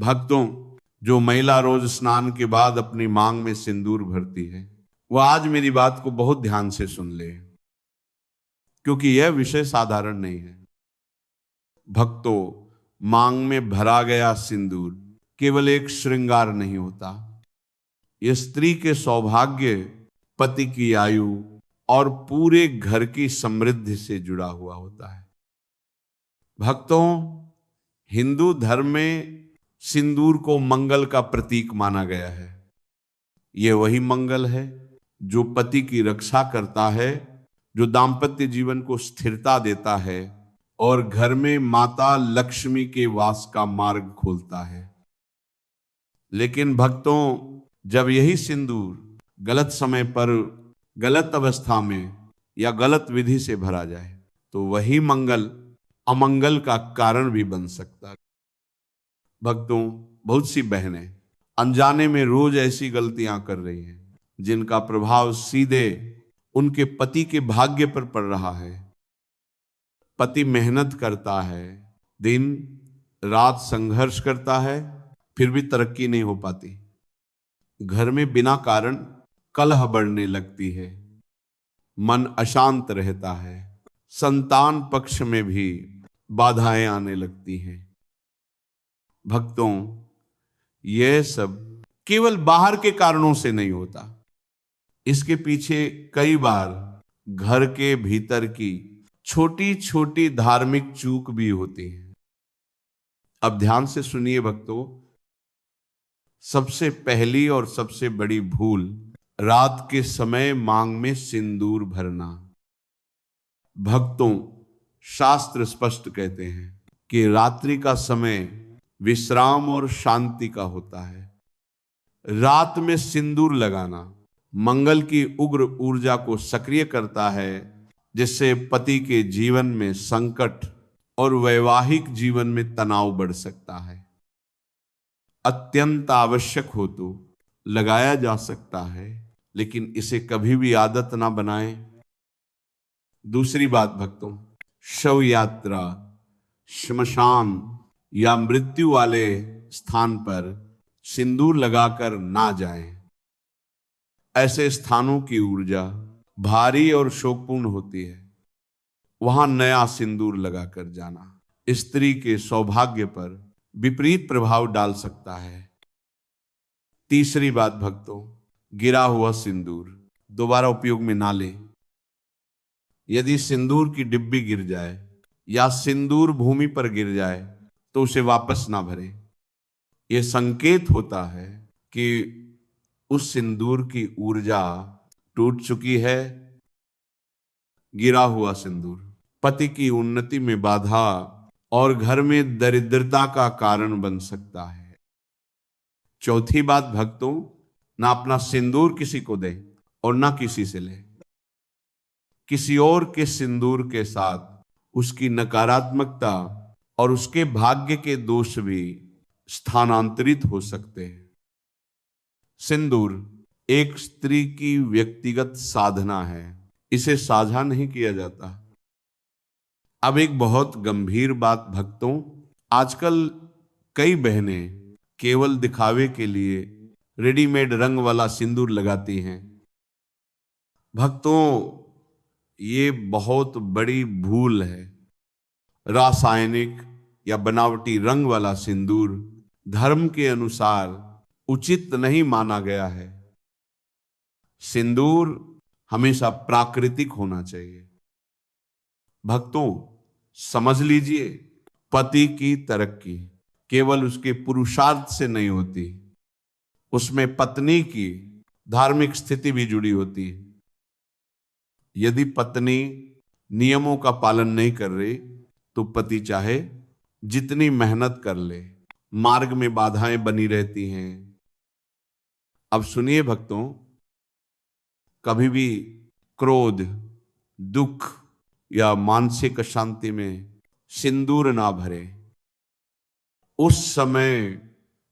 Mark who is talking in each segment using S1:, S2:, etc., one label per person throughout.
S1: भक्तों, जो महिला रोज स्नान के बाद अपनी मांग में सिंदूर भरती है, वह आज मेरी बात को बहुत ध्यान से सुन ले, क्योंकि यह विषय साधारण नहीं है। भक्तों, मांग में भरा गया सिंदूर केवल एक श्रृंगार नहीं होता। यह स्त्री के सौभाग्य, पति की आयु और पूरे घर की समृद्धि से जुड़ा हुआ होता है। भक्तों, हिंदू धर्म में सिंदूर को मंगल का प्रतीक माना गया है। यह वही मंगल है जो पति की रक्षा करता है, जो दाम्पत्य जीवन को स्थिरता देता है और घर में माता लक्ष्मी के वास का मार्ग खोलता है। लेकिन भक्तों, जब यही सिंदूर गलत समय पर, गलत अवस्था में या गलत विधि से भरा जाए तो वही मंगल अमंगल का कारण भी बन सकता है। भक्तों, बहुत सी बहनें अनजाने में रोज ऐसी गलतियां कर रही हैं जिनका प्रभाव सीधे उनके पति के भाग्य पर पड़ रहा है। पति मेहनत करता है, दिन रात संघर्ष करता है, फिर भी तरक्की नहीं हो पाती। घर में बिना कारण कलह बढ़ने लगती है, मन अशांत रहता है, संतान पक्ष में भी बाधाएं आने लगती हैं। भक्तों, यह सब केवल बाहर के कारणों से नहीं होता। इसके पीछे कई बार घर के भीतर की छोटी छोटी धार्मिक चूक भी होती है। अब ध्यान से सुनिए भक्तों, सबसे पहली और सबसे बड़ी भूल रात के समय मांग में सिंदूर भरना। भक्तों, शास्त्र स्पष्ट कहते हैं कि रात्रि का समय विश्राम और शांति का होता है। रात में सिंदूर लगाना मंगल की उग्र ऊर्जा को सक्रिय करता है, जिससे पति के जीवन में संकट और वैवाहिक जीवन में तनाव बढ़ सकता है। अत्यंत आवश्यक हो तो लगाया जा सकता है, लेकिन इसे कभी भी आदत ना बनाएं। दूसरी बात भक्तों, शव यात्रा, श्मशान या मृत्यु वाले स्थान पर सिंदूर लगाकर ना जाएं। ऐसे स्थानों की ऊर्जा भारी और शोकपूर्ण होती है। वहां नया सिंदूर लगाकर जाना स्त्री के सौभाग्य पर विपरीत प्रभाव डाल सकता है। तीसरी बात भक्तों, गिरा हुआ सिंदूर दोबारा उपयोग में ना ले। यदि सिंदूर की डिब्बी गिर जाए या सिंदूर भूमि पर गिर जाए तो उसे वापस ना भरे। यह संकेत होता है कि उस सिंदूर की ऊर्जा टूट चुकी है। गिरा हुआ सिंदूर पति की उन्नति में बाधा और घर में दरिद्रता का कारण बन सकता है। चौथी बात भक्तों, ना अपना सिंदूर किसी को दे और ना किसी से ले। किसी और के सिंदूर के साथ उसकी नकारात्मकता और उसके भाग्य के दोष भी स्थानांतरित हो सकते हैं। सिंदूर एक स्त्री की व्यक्तिगत साधना है, इसे साझा नहीं किया जाता। अब एक बहुत गंभीर बात भक्तों, आजकल कई बहनें केवल दिखावे के लिए रेडीमेड रंग वाला सिंदूर लगाती हैं। भक्तों, ये बहुत बड़ी भूल है। रासायनिक या बनावटी रंग वाला सिंदूर धर्म के अनुसार उचित नहीं माना गया है। सिंदूर हमेशा प्राकृतिक होना चाहिए। भक्तों, समझ लीजिए, पति की तरक्की केवल उसके पुरुषार्थ से नहीं होती, उसमें पत्नी की धार्मिक स्थिति भी जुड़ी होती है। यदि पत्नी नियमों का पालन नहीं कर रही तो पति चाहे जितनी मेहनत कर ले, मार्ग में बाधाएं बनी रहती हैं। अब सुनिए भक्तों, कभी भी क्रोध, दुख या मानसिक अशांति में सिंदूर ना भरे। उस समय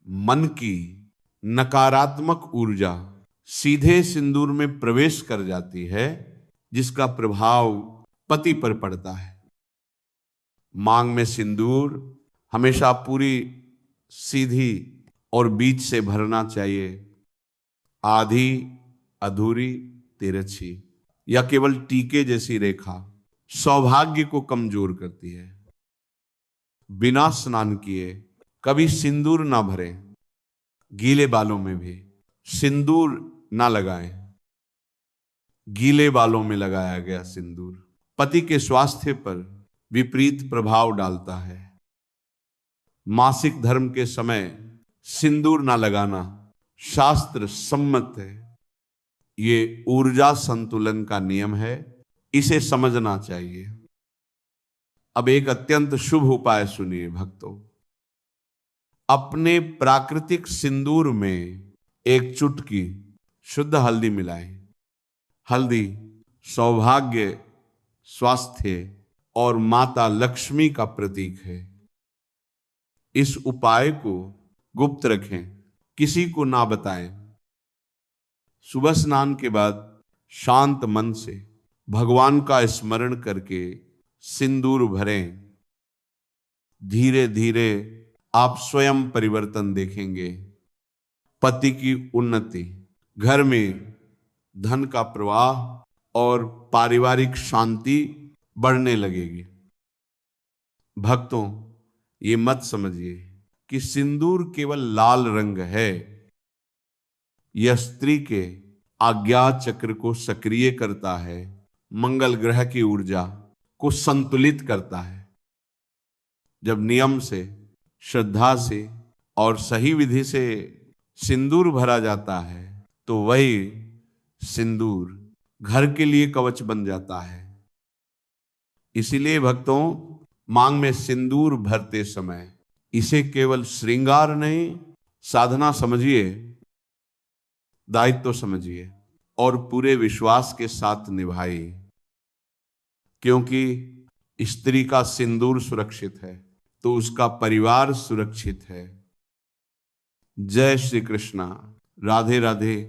S1: मन की नकारात्मक ऊर्जा सीधे सिंदूर में प्रवेश कर जाती है, जिसका प्रभाव पति पर पड़ता है। मांग में सिंदूर हमेशा पूरी सीधी और बीच से भरना चाहिए, आधी, अधूरी, तिरछी या केवल टीके जैसी रेखा सौभाग्य को कमजोर करती है। बिना स्नान किए कभी सिंदूर ना भरें, गीले बालों में भी सिंदूर ना लगाएं। गीले बालों में लगाया गया सिंदूर पति के स्वास्थ्य पर विपरीत प्रभाव डालता है। मासिक धर्म के समय सिंदूर ना लगाना शास्त्र सम्मत है। ये ऊर्जा संतुलन का नियम है, इसे समझना चाहिए। अब एक अत्यंत शुभ उपाय सुनिए भक्तों। अपने प्राकृतिक सिंदूर में एक चुटकी शुद्ध हल्दी मिलाएं। हल्दी सौभाग्य, स्वास्थ्य और माता लक्ष्मी का प्रतीक है। इस उपाय को गुप्त रखें, किसी को ना बताएं। सुबह स्नान के बाद शांत मन से भगवान का स्मरण करके सिंदूर भरें। धीरे धीरे आप स्वयं परिवर्तन देखेंगे। पति की उन्नति, घर में धन का प्रवाह और पारिवारिक शांति बढ़ने लगेगी। भक्तों, ये मत समझिए कि सिंदूर केवल लाल रंग है। यह स्त्री के आज्ञा चक्र को सक्रिय करता है, मंगल ग्रह की ऊर्जा को संतुलित करता है। जब नियम से, श्रद्धा से और सही विधि से सिंदूर भरा जाता है तो वही सिंदूर घर के लिए कवच बन जाता है। इसीलिए भक्तों, मांग में सिंदूर भरते समय इसे केवल श्रृंगार नहीं, साधना समझिए, दायित्व समझिए और पूरे विश्वास के साथ निभाइए। क्योंकि स्त्री का सिंदूर सुरक्षित है तो उसका परिवार सुरक्षित है। जय श्री कृष्णा। राधे राधे।